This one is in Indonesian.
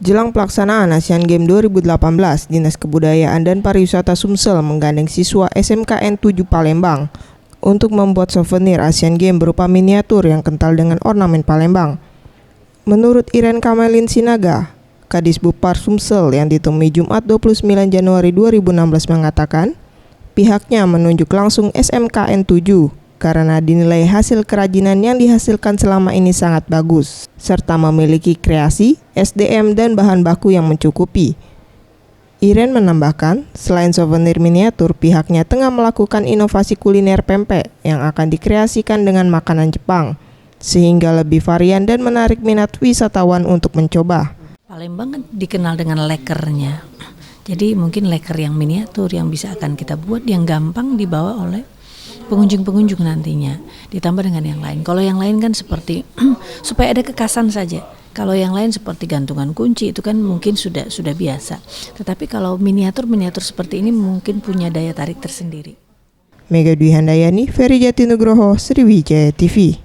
Jelang pelaksanaan Asian Games 2018, Dinas Kebudayaan dan Pariwisata Sumsel menggandeng siswa SMKN 7 Palembang untuk membuat souvenir Asian Games berupa miniatur yang kental dengan ornamen Palembang. Menurut Iren Kamelin Sinaga, Kadis Bupar Sumsel yang ditemui Jumat 29 Januari 2016 mengatakan, pihaknya menunjuk langsung SMKN 7 karena dinilai hasil kerajinan yang dihasilkan selama ini sangat bagus, serta memiliki kreasi, SDM, dan bahan baku yang mencukupi. Iren menambahkan, selain souvenir miniatur, pihaknya tengah melakukan inovasi kuliner pempek yang akan dikreasikan dengan makanan Jepang, sehingga lebih varian dan menarik minat wisatawan untuk mencoba. Palembang kan dikenal dengan lekernya, jadi mungkin leker yang miniatur yang bisa akan kita buat yang gampang dibawa oleh pengunjung-pengunjung nantinya, ditambah dengan yang lain. Kalau yang lain kan seperti supaya ada kekasan saja. Kalau yang lain seperti gantungan kunci itu kan mungkin sudah biasa. Tetapi kalau miniatur seperti ini mungkin punya daya tarik tersendiri. Mega Dwi Handayani, Ferry Jatinugroho, Sriwijaya TV.